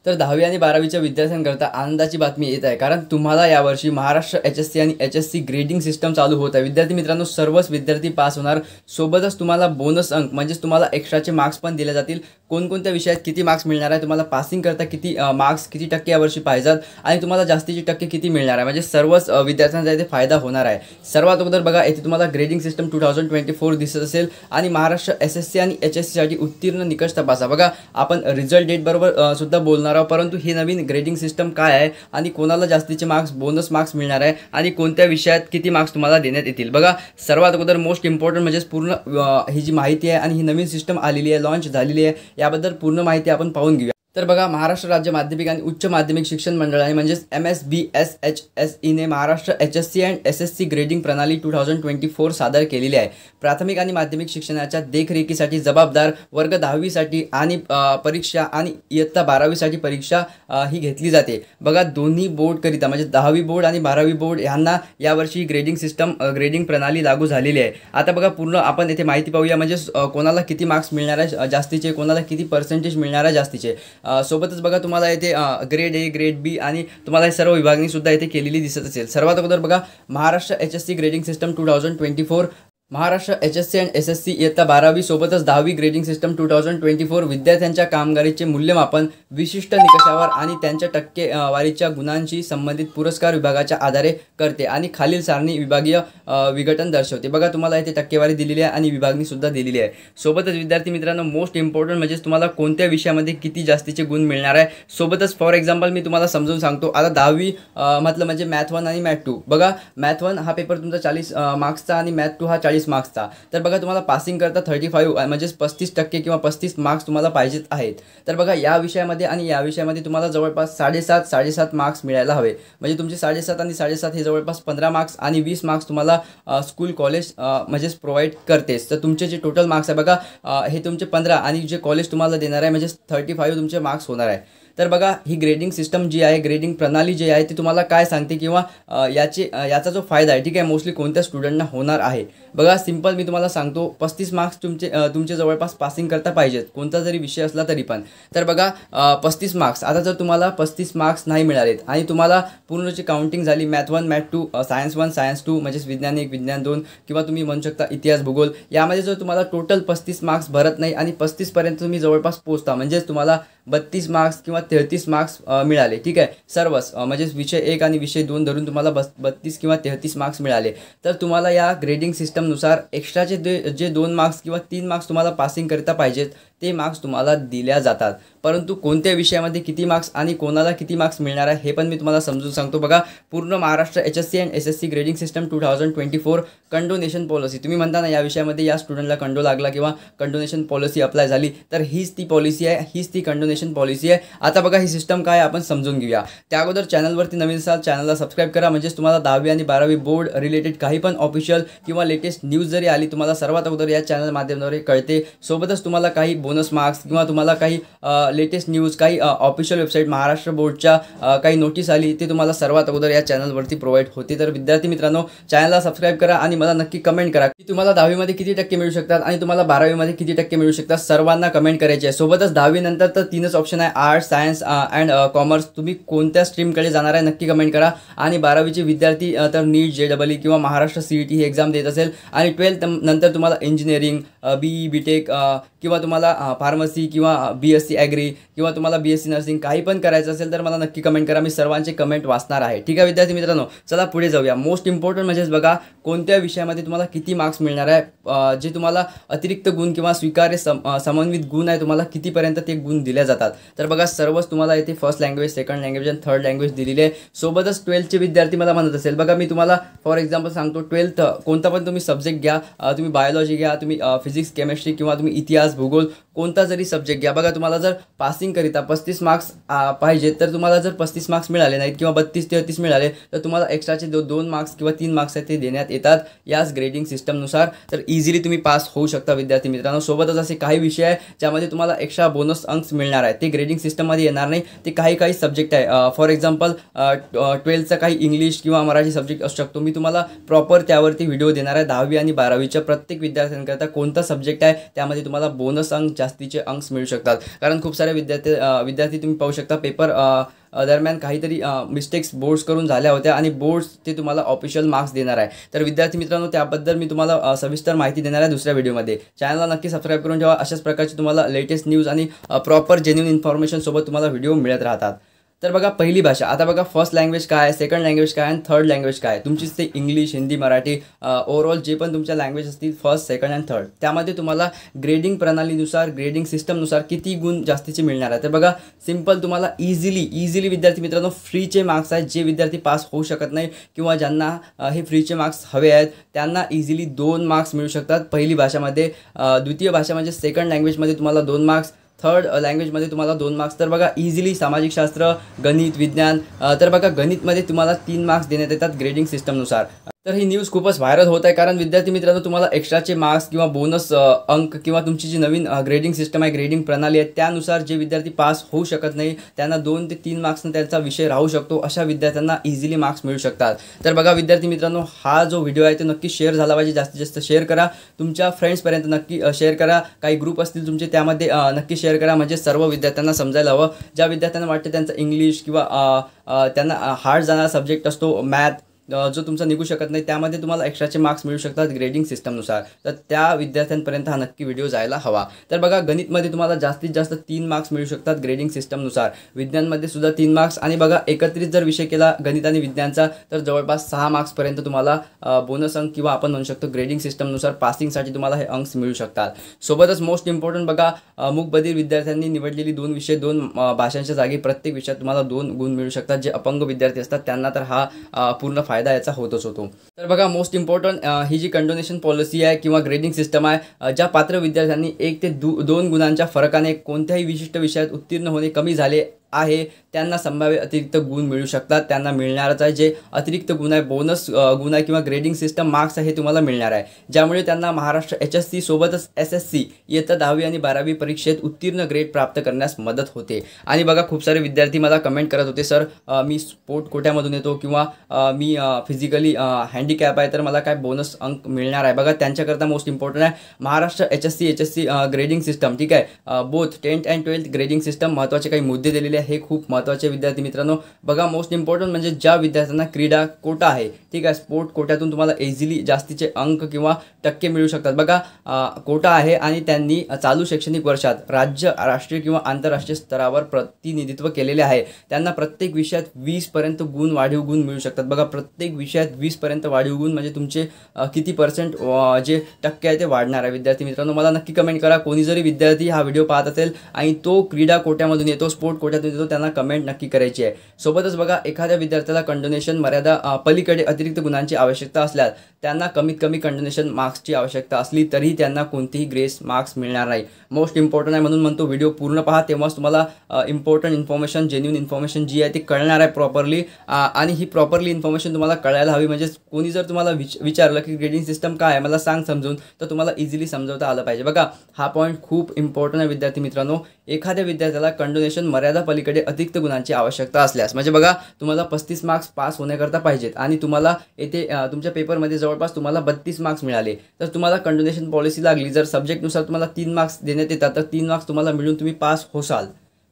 तर 10वी आणि 12वीच्या विद्यार्थ्यांकरता आनंदाची बातमी येत आहे, कारण तुम्हाला यावर्षी महाराष्ट्र HSC आणि HSC ग्रेडिंग सिस्टम चालू होत आहे। विद्यार्थी मित्रांनो, सर्वच विद्यार्थी पास होणार, सोबतच तुम्हाला बोनस अंक म्हणजेच तुम्हाला एक्स्ट्राचे मार्क्स पण दिले जातील। कोणकोणत्या विषयात किती मार्क्स मिळणार आहे, तुम्हाला पासिंग करता किती मार्क्स किती टक्के यावर्षी पाहिजेत आणि तुम्हाला जास्तीचे टक्के किती मिळणार आहे, म्हणजे सर्वच विद्यार्थ्यांचा इथे फायदा होणार आहे। सर्वात अगोदर बघा, इथे तुम्हाला ग्रेडिंग सिस्टम 2024 दिसत असेल आणि महाराष्ट्र SSC आणि HSC साठी उत्तीर्ण निकष तपासा। बघा, आपण रिझल्ट डेट बरोबर सुद्धा बोलणार आहोत, परंतु ही नवीन ग्रेडिंग सिस्टम काय आहे आणि कोणाला जास्तीचे मार्क्स बोनस मार्क्स मिळणार आहे आणि कोणत्या विषयात किती मार्क्स तुम्हाला देण्यात येतील। बघा, सर्वात अगोदर मोस्ट इम्पॉर्टंट म्हणजे पूर्ण ही जी माहिती आहे आणि ही नवीन सिस्टम आलेली आहे, लॉन्च झालेली आहे, याबद्दल पूर्ण माहिती आपण पाहून घेऊया। तर बघा, महाराष्ट्र राज्य माध्यमिक आणि उच्च माध्यमिक शिक्षण मंडळाने म्हणजेच MSBSHSE ने महाराष्ट्र HSC आणि SSC ग्रेडिंग प्रणाली 2024 सादर केलेली आहे। प्राथमिक आणि माध्यमिक शिक्षणाच्या देखरेखीसाठी जबाबदार वर्ग 10वी साठी आणि परीक्षा आणि इयत्ता 12वी साठी परीक्षा ही घेतली जाते। बघा, दोन्ही बोर्ड करिता म्हणजे 10वी बोर्ड आणि 12वी बोर्ड यांना यावर्षी ग्रेडिंग सिस्टम ग्रेडिंग प्रणाली लागू झालेली आहे। आता बघा, पूर्ण आपण येथे माहिती पाहूया, म्हणजे कोणाला किती मार्क्स मिळणार आहे जास्तीचे, कोणाला किती पर्सेंटेज मिळणार आहे जास्तीचे। सोबतच बघा, तुम्हाला येथे ग्रेड A ग्रेड B आणि तुम्हाला सर्व विभागणी सुद्धा येथे केलेली दिसत असेल। सर्वात अगोदर बघा, Maharashtra HSC grading system 2024, Maharashtra HSC आणि SSC इयत्ता 12वी सोबतच 10वी ग्रेडिंग सिस्टम 2024 विद्यार्थ्यांच्या कामगिरीचे मूल्यमापन विशिष्ट निकषावर आणि त्यांच्या टक्केवारीच्या गुणांशी संबंधित पुरस्कार विभागाच्या आधारे करते आणि खालील सारणी विभागीय विघटन दर्शवते। बघा, तुम्हाला इथे टक्केवारी दिलेली आहे आणि विभागणी सुद्धा दिलेली आहे। सोबतच विद्यार्थी मित्रांनो, मोस्ट इम्पॉर्टंट म्हणजे तुम्हाला कोणत्या विषयामध्ये किती जास्तीचे गुण मिळणार आहे। सोबतच फॉर एक्झाम्पल मी तुम्हाला समजून सांगतो। आता 10वी म्हटलं म्हणजे मॅथ 1 आणि मॅथ 2। बघा, मॅथ 1 हा पेपर तुमचा 40 मार्क्सचा आणि मॅथ 2 हा 40 मार्क्सचा। तर बघा, तुम्हाला पासिंग करता 35 म्हणजे 35% किंवा 35 मार्क्स तुम्हाला पाहिजेत आहेत। तर बघा, या विषयामध्ये आणि या विषयामध्ये तुम्हाला जवळपास 7.5 मार्क्स मिळायला हवे, म्हणजे तुमचे 7.5 आणि 7.5 हे जवळपास 15 मार्क्स आणि 20 मार्क्स तुम्हाला स्कूल कॉलेज म्हणजे प्रोव्हाइड करतेस। तर तुमचे जे टोटल मार्क्स आहे बघा, हे तुमचे 15 आणि जे कॉलेज तुम्हाला देणार आहे म्हणजे 35 तुमचे मार्क्स होणार आहे। तर बघा, ही ग्रेडिंग सिस्टम जी आहे, ग्रेडिंग प्रणाली जी आहे ती तुम्हाला काय सांगते किंवा याचा जो फायदा आहे, ठीक आहे, मोस्टली कोणत्या स्टुडंटना होणार आहे। बघा, सिंपल मी तुम्हाला सांगतो, 35 मार्क्स तुमचे जवळपास पासिंग करता पाहिजेत, कोणता जरी विषय असला तरी पण। तर बघा, 35 मार्क्स, आता जर तुम्हाला 35 मार्क्स नाही मिळालेत आणि तुम्हाला पूर्णची काउंटिंग झाली मॅथ 1 मॅथ 2 सायन्स 1 सायन्स 2 म्हणजेच विज्ञान 1 विज्ञान 2 किंवा तुम्ही म्हणू शकता इतिहास भूगोल, यामध्ये जर तुम्हाला टोटल 35 मार्क्स भरत नाही आणि 35 पर्यंत तुम्ही जवळपास पोहोचता, म्हणजेच तुम्हाला 32 मार्क्स किंवा 33 मार्क्स मिळाले, ठीक आहे, सर्वच म्हणजेच विषय 1 आणि विषय 2 धरून तुम्हाला 32 किंवा 33 मार्क्स मिळाले, तर तुम्हाला या ग्रेडिंग सिस्टमनुसार एक्स्ट्राचे जे 2 मार्क्स किंवा 3 मार्क्स तुम्हाला पासिंग करता पाहिजेत ते मार्क्स तुम्हाला दिल्या जातात। परंतु कोणत्या विषयामध्ये किती मार्क्स आणि कोणाला किती मार्क्स मिळणार आहे हे पण मी तुम्हाला समजून सांगतो। बघा, पूर्ण महाराष्ट्र HSC आणि SSC grading system 2024 condonation policy, तुम्ही म्हणता ना या विषयामध्ये या स्टुडंटला कंडो लागला किंवा कंडोनेशन पॉलिसी अप्लाय झाली, तर हीच ती पॉलिसी आहे, हीच ती कंडोनेशन पॉलिसी आहे। आता बघा, ही सिस्टम काय आपण समजून घेऊया। त्या अगोदर चॅनलवरती नवीन असाल चॅनलला सबस्क्राईब करा, म्हणजेच तुम्हाला 10वी आणि 12वी बोर्ड रिलेटेड काही पण ऑफिशियल किंवा लेटेस्ट न्यूज जरी आली तुम्हाला सर्वात अगोदर या चॅनल माध्यमाद्वारे कळते। सोबतच तुम्हाला काही बोनस मार्क्स किंवा तुम्हाला काही लेटेस्ट न्यूज, काही ऑफिशियल वेबसाईट महाराष्ट्र बोर्डच्या काही नोटीस आली ते तुम्हाला सर्वात अगोदर या चॅनलवरती प्रोव्हाइड होते। तर विद्यार्थी मित्रांनो, चॅनलला सबस्क्राईब करा आणि मला नक्की कमेंट करा की तुम्हाला 10वी मध्ये किती टक्के मिळू शकतात आणि तुम्हाला 12वी मध्ये किती टक्के मिळू शकतात, सर्वांना कमेंट करायचे आहे। सोबतच 10वी नंतर तर 3च ऑप्शन आहे, आर्ट्स सायन्स अँड कॉमर्स, तुम्ही कोणत्या स्ट्रीमकडे जाणार आहे नक्की कमेंट करा। आणि 12वीचे विद्यार्थी तर नीट JEE किंवा महाराष्ट्र CET ही एक्झाम देत असेल आणि 12th नंतर तुम्हाला इंजिनिअरिंग BE BTech किंवा तुम्हाला फार्मसी किंवा BSc ॲग्री किंवा तुम्हाला BSc नर्सिंग काही पण करायचं असेल तर मला नक्की कमेंट करा, मी सर्वांचे कमेंट वाचणार आहे, ठीक आहे विद्यार्थी मित्रांनो। चला पुढे जाऊया। मोस्ट इम्पॉर्टंट म्हणजेच बघा, कोणत्या विषयामध्ये तुम्हाला किती मार्क्स मिळणार आहे, जे तुम्हाला अतिरिक्त गुण किंवा स्वीकार्य समन्वित गुण आहे तुम्हाला कितीपर्यंत ते गुण दिले जातात। तर बघा, सर्वच तुम्हाला इथे फर्स्ट लँग्वेज, सेकंड लँग्वेज आणि थर्ड लँग्वेज दिलेली आहे। सोबतच 12thचे विद्यार्थी मला म्हणत असेल, बघा मी तुम्हाला फॉर एक्झाम्पल सांगतो, 12th कोणता पण तुम्ही सब्जेक्ट घ्या, तुम्ही बायोलॉजी घ्या, तुम्ही फिजिक्स केमिस्ट्री किंवा तुम्ही इतिहास भूगोल कोणता जरी सब्जेक्ट घ्या, बघा तुम्हाला जर पासिंग करिता 35 मार्क्स पाहिजेत, तर तुम्हाला जर 35 मार्क्स मिळाले नाहीत किंवा 32-33 मिळाले तर तुम्हाला एक्स्ट्राचे 2 मार्क्स किंवा 3 मार्क्स आहेत ते देण्यात येतात याच ग्रेडिंग सिस्टमनुसार, तर इझिली तुम्ही पास होऊ शकता विद्यार्थी मित्रांनो. सोबतच असे काही विषय आहे ज्यामध्ये तुम्हाला एक्स्ट्रा बोनस अंक मिळणार आहे, ते ग्रेडिंग सिस्टममध्ये येणार नाही. ते काही सब्जेक्ट आहे, फॉर एक्झाम्पल 12चा काही इंग्लिश किंवा मराठी सब्जेक्ट असू शकतो. मी तुम्हाला प्रॉपर त्यावरती व्हिडिओ देणार आहे. 10वी आणि 12वीच्या प्रत्येक विद्यार्थ्यांकरता कोणता सब्जेक्ट आहे त्यामध्ये तुम्हाला बोनस अंक जास्तीचे अंक मिळू शकतात. कारण खूप सारे विद्यार्थी तुम्ही पाहू शकता पेपर दरम्यान काहीतरी मिस्टेक्स बोर्ड्स करून झाल्या होत्या आणि बोर्ड्स ते तुम्हाला ऑफिशियल मार्क्स देणार आहे. तर विद्यार्थी मित्रांनो, त्याबद्दल मी तुम्हाला सविस्तर माहिती देणार आहे दुसऱ्या व्हिडिओमध्ये. चॅनलला नक्की सबस्क्राईब करून ठेवा. अशाच प्रकारची तुम्हाला लेटेस्ट न्यूज आणि प्रॉपर जेन्युइन इन्फॉर्मेशन सोबत तुम्हाला व्हिडिओ मिळत राहतात. तर बघा, पहिली भाषा. आता बघा, फर्स्ट लँग्वेज काय आहे, सेकंड लँग्वेज काय आणि थर्ड लँग्वेज काय आहे. तुमचीच ते इंग्लिश, हिंदी, मराठी, ओव्हरऑल जे पण तुमच्या लँग्वेज असतील फर्स्ट, सेकंड अँड थर्ड, त्यामध्ये तुम्हाला ग्रेडिंग प्रणालीनुसार, ग्रेडिंग सिस्टमनुसार किती गुण जास्तीचे मिळणार आहे. तर बघा, सिंपल तुम्हाला इझिली विद्यार्थी मित्रांनो फ्रीचे मार्क्स आहेत. जे विद्यार्थी पास होऊ शकत नाही किंवा ज्यांना हे फ्रीचे मार्क्स हवे आहेत त्यांना इझिली 2 मार्क्स मिळू शकतात पहिली भाषामध्ये. द्वितीय भाषा म्हणजे सेकंड लँग्वेजमध्ये तुम्हाला 2 मार्क्स, थर्ड लँग्वेजमध्ये तुम्हाला 2 मार्क्स. तर बघा, इझिली सामाजिकशास्त्र, गणित, विज्ञान, तर बघा गणितमध्ये तुम्हाला 3 मार्क्स देण्यात येतात ग्रेडिंग सिस्टमनुसार. तर ही न्यूज खूपच व्हायरल होत आहे, कारण विद्यार्थी मित्रांनो तुम्हाला एक्स्ट्राचे मार्क्स किंवा बोनस अंक किंवा तुमची जी नवीन ग्रेडिंग सिस्टम आहे, ग्रेडिंग प्रणाली आहे, त्यानुसार जे विद्यार्थी पास होऊ शकत नाही त्यांना 2 ते 3 मार्क्सनं त्यांचा विषय राहू शकतो. अशा विद्यार्थ्यांना इझिली मार्क्स मिळू शकतात. तर बघा विद्यार्थी मित्रांनो, हा जो व्हिडिओ आहे तो नक्की शेअर झाला पाहिजे. जास्तीत जास्त शेअर करा, तुमच्या फ्रेंड्सपर्यंत नक्की शेअर करा. काही ग्रुप असतील तुमचे त्यामध्ये नक्की शेअर करा, म्हणजे सर्व विद्यार्थ्यांना समजायला हवं. ज्या विद्यार्थ्यांना वाटतं त्यांचा इंग्लिश किंवा त्यांना हार्ड जाणारा सब्जेक्ट असतो मॅथ, जो तुमचा निघू शकत नाही, त्यामध्ये तुम्हाला एक्स्ट्राचे मार्क्स मिळू शकतात ग्रेडिंग सिस्टमनुसार. तर त्या विद्यार्थ्यांपर्यंत हा नक्की व्हिडिओ जायला हवा. तर बघा, गणितमध्ये तुम्हाला जास्तीत जास्त 3 मार्क्स मिळू शकतात ग्रेडिंग सिस्टमनुसार. विज्ञानमध्ये सुद्धा 3 मार्क्स, आणि बघा एकत्रित जर विषय केला गणित आणि विज्ञानचा तर जवळपास 6 मार्क्सपर्यंत तुम्हाला बोनस अंक किंवा आपण म्हणू शकतो ग्रेडिंग सिस्टमनुसार पासिंगसाठी तुम्हाला हे अंक मिळू शकतात. सोबतच मोस्ट इम्पॉर्टंट बघा, मूकबधीर विद्यार्थ्यांनी निवडलेली 2 विषय, 2 भाषांच्या जागी प्रत्येक विषयात तुम्हाला 2 गुण मिळू शकतात. जे अपंग विद्यार्थी असतात त्यांना तर हा पूर्ण फायदा याचा होतच होतो. तर बघा, मोस्ट इम्पॉर्टंट ही जी कंडोनेशन पॉलिसी आहे किंवा ग्रेडिंग सिस्टम आहे, ज्या पात्र विद्यार्थ्यांनी 1 ते 2 गुणांच्या फरकाने कोणत्याही विशिष्ट विषयात उत्तीर्ण होणे कमी झाले आहे त्यांना संभाव्य अतिरिक्त गुण मिळू शकतात. त्यांना मिळणारच आहे. जे अतिरिक्त गुण आहे, बोनस गुण आहे किंवा ग्रेडिंग सिस्टम मार्क्स आहे, हे तुम्हाला मिळणार आहे. ज्यामुळे त्यांना महाराष्ट्र HSC सोबतच SSC इयत्ता 10वी आणि 12वी परीक्षेत उत्तीर्ण ग्रेड प्राप्त करण्यास मदत होते. आणि बघा, खूप सारे विद्यार्थी मला कमेंट करत होते, सर मी स्पोर्ट कोट्यामधून येतो किंवा मी फिजिकली हँडिकॅप आहे, तर मला काय बोनस अंक मिळणार आहे. बघा, त्यांच्याकरता मोस्ट इम्पॉर्टंट आहे महाराष्ट्र HSC ग्रेडिंग सिस्टम. ठीक आहे, both 10th and 12th grading system. महत्त्वाचे काही मुद्दे दिलेले हे खूप महत्त्वाचे विद्यार्थी मित्रांनो. बघा, मोस्ट इम्पॉर्टंट म्हणजे ज्या विद्यार्थ्यांना क्रीडा कोटा आहे, ठीक आहे, स्पोर्ट कोट्यातून तुम्हाला इझिली जास्तीचे अंक किंवा टक्के मिळू शकतात. बघा, कोटा आहे आणि त्यांनी चालू शैक्षणिक वर्षात राज्य, राष्ट्रीय किंवा आंतरराष्ट्रीय स्तरावर प्रतिनिधित्व केलेले आहे. त्यांना प्रत्येक विषयात 20% गुण, वाढीव गुण मिळू शकतात. बघा, प्रत्येक विषयात 20% वाढीव गुण म्हणजे तुमचे किती पर्सेंट जे टक्के आहे ते वाढणार आहे. विद्यार्थी मित्रांनो, मला नक्की कमेंट करा. कोणी जरी विद्यार्थी हा व्हिडिओ पाहत असेल आणि तो क्रीडा कोट्यामधून येतो, स्पोर्ट कोट्यातून येतो, त्यांना कमेंट नक्की करायची आहे. सोबतच बघा, एखाद्या विद्यार्थ्याला कंडोनेशन मर्यादा पलीकडे अतिरिक्त गुणांची आवश्यकता असल्यास त्यांना कमीत कमी कंडोनेशन मार्क्सची आवश्यकता असली तरी त्यांना कोणतीही ग्रेस मार्क्स मिळणार नाही. मोस्ट इम्पॉर्टंट आहे, म्हणून म्हणतो व्हिडिओ पूर्ण पहा, तेव्हाच तुम्हाला इम्पॉर्टंट इन्फॉर्मेशन, जेन्युइन इन्फॉर्मेशन जी आहे ती कळणार आहे प्रॉपरली. आणि ही प्रॉपरली इन्फॉर्मेशन तुम्हाला कळायला हवी. म्हणजे कोणी जर तुम्हाला विचारलं की ग्रेडिंग सिस्टम काय आहे, मला सांग समजून, तर तुम्हाला इझिली समजवता आलं पाहिजे. बघा, हा पॉईंट खूप इम्पॉर्टंट आहे विद्यार्थी मित्रांनो. एखाद्या विद्यार्थ्याला कंडोनेशन मर्यादा पलीकडे अतिरिक्त गुणांची आवश्यकता असल्यास, म्हणजे बघा, तुम्हाला 35 मार्क्स पास होण्याकरता पाहिजेत आणि तुम्हाला येथे तुमच्या पेपरमध्ये जवळपास तुम्हाला 32 मार्क्स मिळाले, तर तुम्हाला कंडोनेशन पॉलिसी लागली. जर सब्जेक्टनुसार तुम्हाला 3 मार्क्स देण्यात येतात तर 3 मार्क्स तुम्हाला मिळून तुम्ही पास होसाल.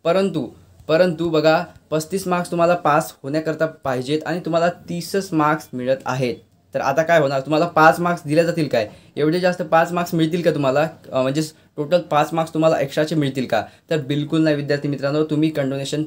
परंतु बघा, 35 मार्क्स तुम्हाला पास होण्याकरता पाहिजेत आणि तुम्हाला 30च मार्क्स मिळत आहेत. तर आता काय होणार, तुम्हाला 5 मार्क्स दिले जातील काय? एवढे जास्त 5 मार्क्स मिळतील का तुम्हाला? म्हणजे टोटल 5 मार्क्स तुम्हाला एक्स्ट्राचे मिळतील का? तर बिलकुल नाही विद्यार्थी मित्रांनो. तुम्ही कंडोनेशन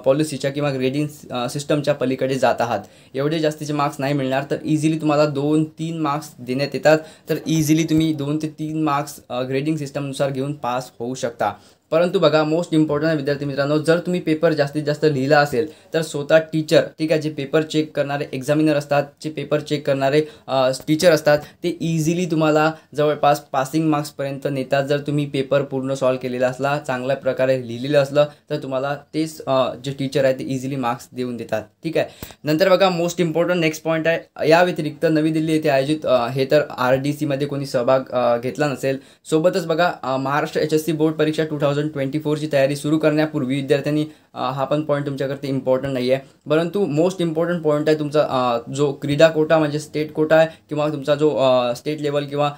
पॉलिसीच्या किंवा ग्रेडिंग सिस्टमच्या पलीकडे जात आहात. एवढे जास्तीचे मार्क्स नाही मिळणार. तर इझिली तुम्हाला 2-3 मार्क्स देण्यात येतात. तर इझिली तुम्ही 2 ते 3 मार्क्स ग्रेडिंग सिस्टमनुसार घेऊन पास होऊ शकता. परंतु बघा मोस्ट इम्पॉर्टंट आहे विद्यार्थी मित्रांनो, जर तुम्ही पेपर जास्तीत जास्त लिहिला असेल तर स्वतः टीचर, ठीक आहे, जे पेपर चेक करणारे एक्झामिनर असतात, जे पेपर चेक करणारे टीचर असतात, ते इझिली तुम्हाला जवळपास पासिंग मार्क्सपर्यंत नेतात. जर तुम्ही पेपर पूर्ण सॉल्व केलेला असला, चांगल्या प्रकारे लिहिलेलं असलं तर तुम्हाला तेच जे टीचर आहे ते इझिली मार्क्स देऊन देतात. ठीक आहे. नंतर बघा मोस्ट इम्पॉर्टंट नेक्स्ट पॉईंट आहे, या व्यतिरिक्त नवी दिल्ली येथे आयोजित हे तर RDC मध्ये कोणी सहभाग घेतला नसेल. सोबतच बघा महाराष्ट्र HSC बोर्ड परीक्षा 2024ची तयारी सुरू करण्यापूर्वी विद्यार्थ्यांनी हा पण पॉईंट तुमच्याकडे इम्पॉर्टंट नाही आहे, परंतु मोस्ट इम्पॉर्टंट पॉईंट आहे तुमचा जो क्रीडा कोटा म्हणजे स्टेट कोटा आहे, किंवा तुमचा जो स्टेट लेवल किंवा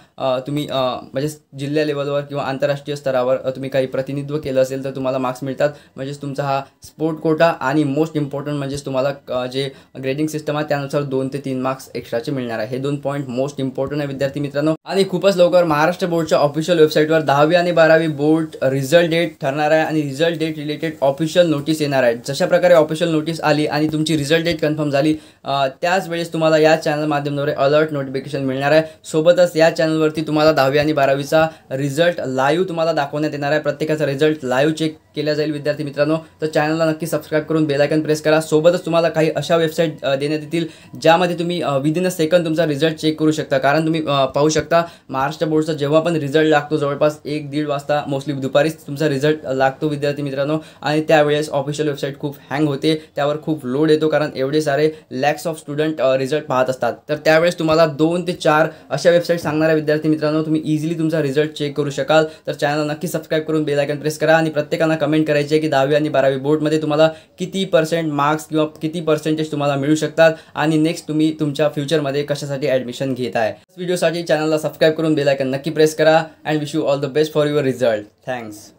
तुम्ही म्हणजे जिल्हा लेवलवर किंवा आंतरराष्ट्रीय स्तरावर तुम्ही काही प्रतिनिधित्व केलं असेल तर तुम्हाला मार्क्स मिळतात. म्हणजेच तुमचा हा स्पोर्ट कोटा आणि मोस्ट इम्पॉर्टंट म्हणजेच तुम्हाला जे ग्रेडिंग सिस्टम आहे त्यानुसार 2 ते 3 मार्क्स एक्स्ट्राचे मिळणार आहे. हे 2 पॉईंट मोस्ट इम्पॉर्टंट आहे विद्यार्थी मित्रांनो. आणि खूपच लवकर महाराष्ट्र बोर्डच्या ऑफिशियल वेबसाईटवर 10वी आणि 12वी बोर्ड रिझल्ट डेट ठरणार आहे आणि result date related official notice येणार आहे. जशा प्रकारे ऑफिशियल नोटीस आली आणि तुमची रिझल्ट डेट कन्फर्म झाली त्याच वेळेस तुम्हाला या चॅनल माध्यमाद्वारे अलर्ट नोटिफिकेशन मिळणार आहे. सोबतच या चॅनलवरती तुम्हाला 10वी आणि 12वीचा रिझल्ट लाईव्ह तुम्हाला दाखवण्यात येणार आहे. प्रत्येकाचा रिझल्ट लाईव्ह चेक केला जाईल विद्यार्थी मित्रांनो. तर चॅनलला नक्की सबस्क्राईब करून बेल आयकॉन प्रेस करा. सोबतच तुम्हाला काही अशा वेबसाईट देण्यात येतील ज्यामध्ये तुम्ही विदिन अ सेकंड तुमचा रिझल्ट चेक करू शकता. कारण तुम्ही पाहू शकता महाराष्ट्र बोर्डचा जेव्हा पण रिझल्ट लागतो जवळपास 1-1.5 वाजता मोस्टली दुपारीच तुमचा रिझल्ट लागतो विद्यार्थी मित्रांनो. आणि त्यावेळेस ऑफिशियल वेबसाईट खूप हँग होते, त्यावर खूप लोड येतो कारण एवढे सारे लॅक्स ऑफ स्टुडंट रिझल्ट पाहत असतात. तर त्यावेळेस तुम्हाला 2 ते 4 अशा वेबसाईट सांगणाऱ्या विद्यार्थी मित्रांनो तुम्ही इझिली तुमचा रिझल्ट चेक करू शकाल. तर चॅनल नक्की सबस्क्राईब करून बेल आयकॉन प्रेस करा आणि प्रत्येकाला कमेंट करायची आहे की 10वी आणि 12वी बोर्डमध्ये तुम्हाला किती % मार्क्स किंवा किती % तुम्हाला मिळू शकतात आणि नेक्स्ट तुम्ही तुमच्या फ्युचरमध्ये कशासाठी ॲडमिशन घेत आहे. व्हिडिओसाठी चॅनलला सबस्क्राईब करून बेल आयकॉन नक्की प्रेस करा and wish you all the best for your result. Thanks.